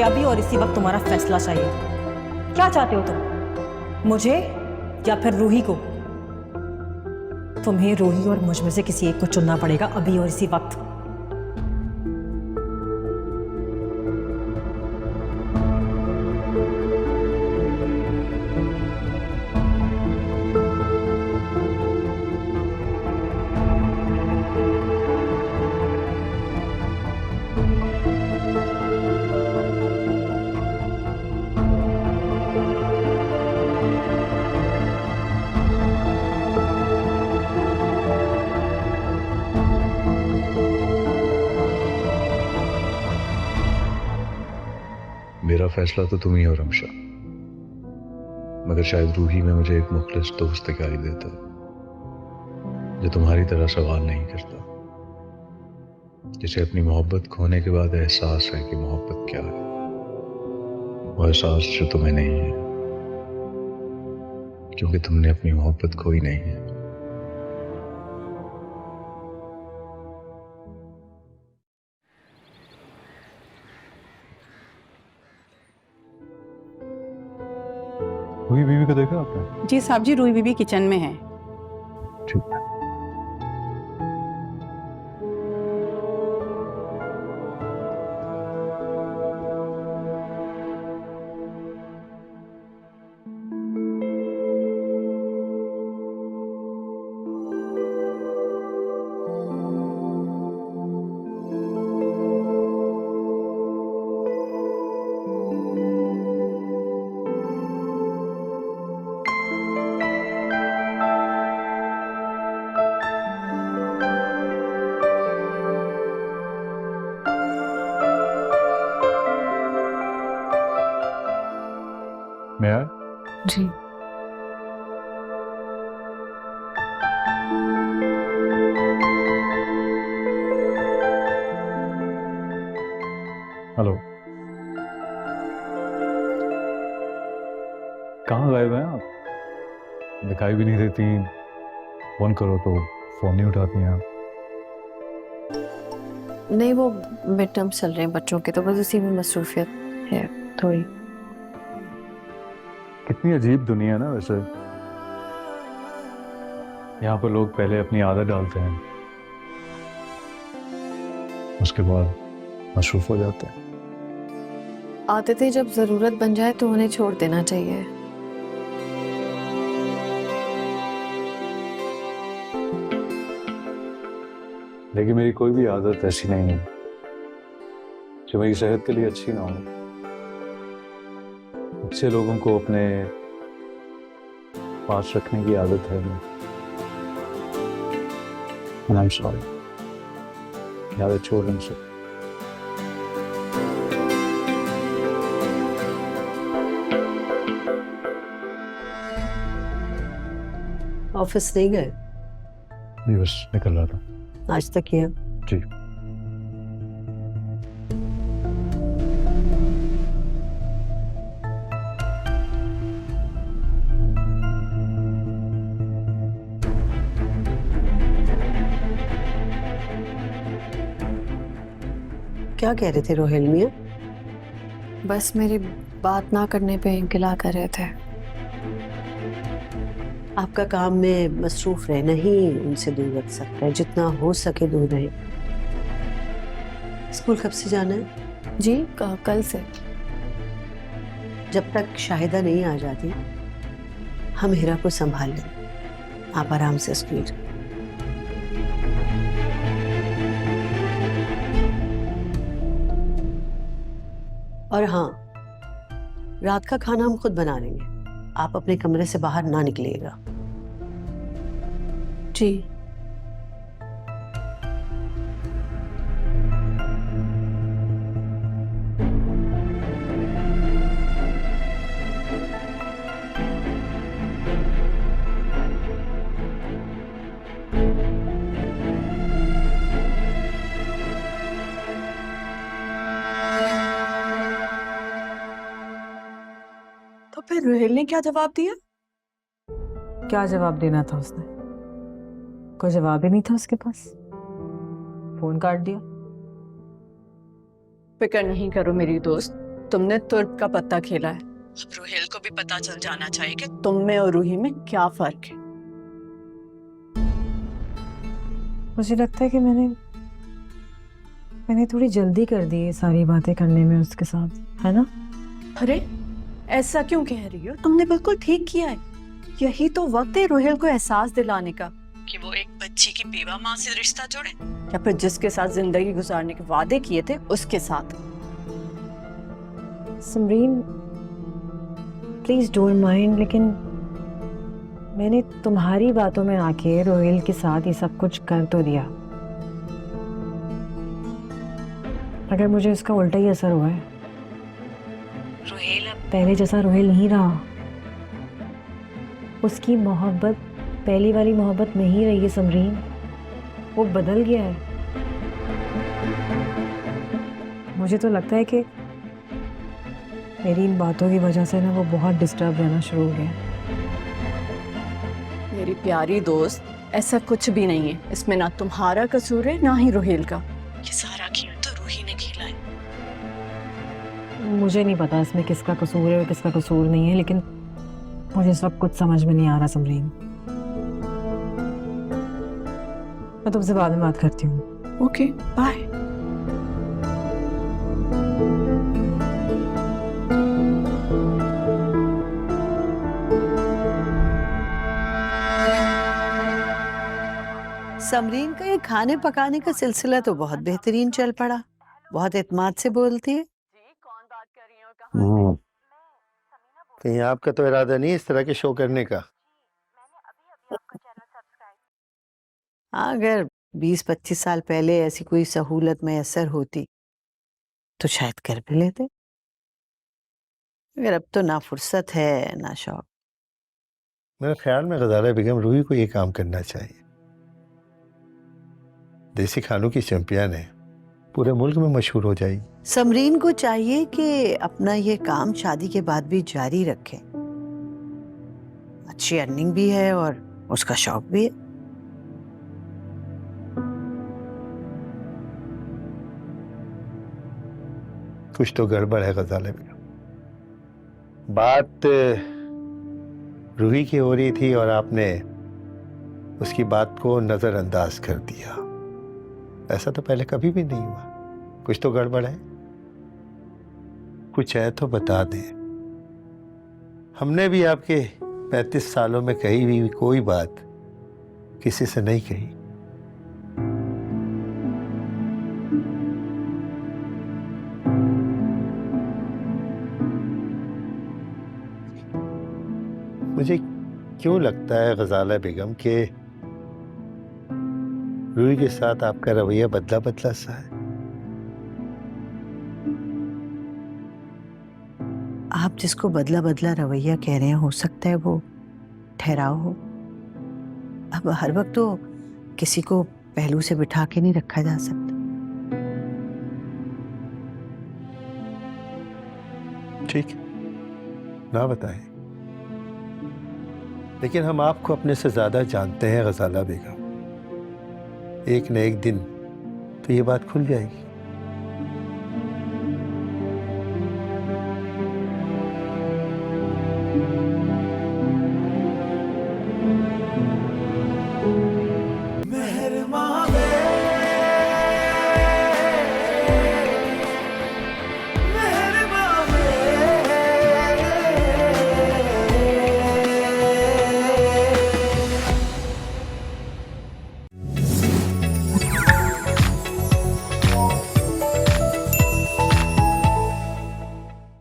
मुझे अभी और इसी वक्त तुम्हारा फैसला चाहिए। क्या चाहते हो तुम, मुझे या फिर रूही को? तुम्हें रूही और मुझ में से किसी एक को चुनना पड़ेगा अभी और इसी वक्त। मेरा फैसला तो तुम ही हो रमशा, मगर शायद रूही में मुझे एक मुखलिस दोस्त दिखाई देता जो तुम्हारी तरह सवाल नहीं करता, जिसे अपनी मोहब्बत खोने के बाद एहसास है कि मोहब्बत क्या है, वो एहसास जो तुम्हें नहीं है क्योंकि तुमने अपनी मोहब्बत खोई नहीं है। रूही बीवी को देखा आपने? जी साहब जी, रूही बीबी किचन में है। ठीक है। मैं जी हेलो, कहाँ गायब हैं आप? दिखाई भी नहीं देती, फोन करो तो फोन नहीं उठाती हैं आप। नहीं, वो मिड टर्म्स चल रहे हैं बच्चों के, तो बस उसी में मसरूफियत है थोड़ी। कितनी अजीब दुनिया है ना वैसे। यहाँ पर लोग पहले अपनी आदत डालते हैं, उसके बाद मशरूफ हो जाते हैं। आदतें जब जरूरत बन जाए तो उन्हें छोड़ देना चाहिए। लेकिन मेरी कोई भी आदत ऐसी नहीं है जो मेरी सेहत के लिए अच्छी ना हो। अच्छे लोगों को अपने पास रखने की आदत है। I'm sorry, याद छोड़ उनसे। ऑफिस नहीं गए? नहीं, बस निकल रहा था। नाश्ता किया? जी। क्या कह रहे थे रोहेल मियां? बस मेरी बात ना करने पे गिला कर रहे थे। आपका काम में मसरूफ रहना ही उनसे दूर रख सकता है, जितना हो सके दूर रहे। स्कूल कब से जाना है? जी कल से। जब तक शाहिदा नहीं आ जाती हम हीरा को संभाल लें। आप आराम से स्कूल जाएं। और हाँ, रात का खाना हम खुद बना लेंगे, आप अपने कमरे से बाहर ना निकलिएगा। जी। तो फिर रोहेल ने क्या जवाब दिया? क्या जवाब देना था उसने? कोई जवाब ही नहीं था उसके पास, फोन काट दिया। फिक्र नहीं करो मेरी दोस्त, तुमने तुर्क का पत्ता खेला है। अब रूहेल को भी पता चल जाना चाहिए कि तुम में और रूही में क्या फर्क है। मुझे लगता है कि मैंने थोड़ी जल्दी कर दी ये सारी बातें करने में उसके साथ, है ना? अरे ऐसा क्यों कह रही हो? तुमने बिल्कुल ठीक किया है। यही तो वक्त है रूहेल को एहसास दिलाने का कि वो एक बच्ची की बेवा माँ से रिश्ता जोड़े, या फिर जिसके साथ जिंदगी गुजारने के वादे किए थे उसके साथ। समरीन प्लीज डोंट माइंड, लेकिन मैंने तुम्हारी बातों में आके रोहेल के साथ ये सब कुछ कर तो दिया, अगर मुझे इसका उल्टा ही असर हुआ है। रोहेल अब पहले जैसा रोहेल नहीं रहा। उसकी मोहब्बत पहली वाली मोहब्बत नहीं रही है समरीन, वो बदल गया है। मुझे तो लगता है कि मेरी इन बातों की वजह से ना वो बहुत डिस्टर्ब रहना शुरू हो गया। मेरी प्यारी दोस्त, ऐसा कुछ भी नहीं है। इसमें ना तुम्हारा कसूर है ना ही रोहेल का। ये सारा खेल तो रूही ने खेला है। मुझे नहीं पता इसमें किसका कसूर है और किसका कसूर नहीं है, लेकिन मुझे इस वक्त कुछ समझ में नहीं आ रहा समरीन। मैं तुमसे बाद में बात करती हूँ। Okay bye. समरीन का ये खाने पकाने का सिलसिला तो बहुत बेहतरीन चल पड़ा, बहुत एतमाद से बोलती है। कहीं आपका तो इरादा नहीं इस तरह के शो करने का? हाँ, अगर 20-25 साल पहले ऐसी कोई सहूलत मैसर होती तो शायद कर भी लेते, मगर अब तो ना फुर्सत है ना शौक। मेरे ख्याल में गजाला बेगम रूही को ये काम करना चाहिए। देसी खानों की चैंपियन है, पूरे मुल्क में मशहूर हो जाएगी। समरीन को चाहिए कि अपना ये काम शादी के बाद भी जारी रखे। अच्छी अर्निंग भी है और उसका शौक भी है। कुछ तो गड़बड़ है गजाला बेगम। बात रूही की हो रही थी और आपने उसकी बात को नजरअंदाज कर दिया। ऐसा तो पहले कभी भी नहीं हुआ। कुछ तो गड़बड़ है, कुछ है तो बता दें। हमने भी आपके 35 सालों में कही हुई कोई बात किसी से नहीं कही। मुझे क्यों लगता है गजाला बेगम के रूही के साथ आपका रवैया बदला बदला सा है। आप जिसको बदला बदला रवैया कह रहे हैं, हो सकता है वो ठहराव हो। अब हर वक्त तो किसी को पहलू से बिठा के नहीं रखा जा सकता। ठीक, ना बताएं, लेकिन हम आपको अपने से ज्यादा जानते हैं गजाला बेगम। एक न एक दिन तो ये बात खुल जाएगी।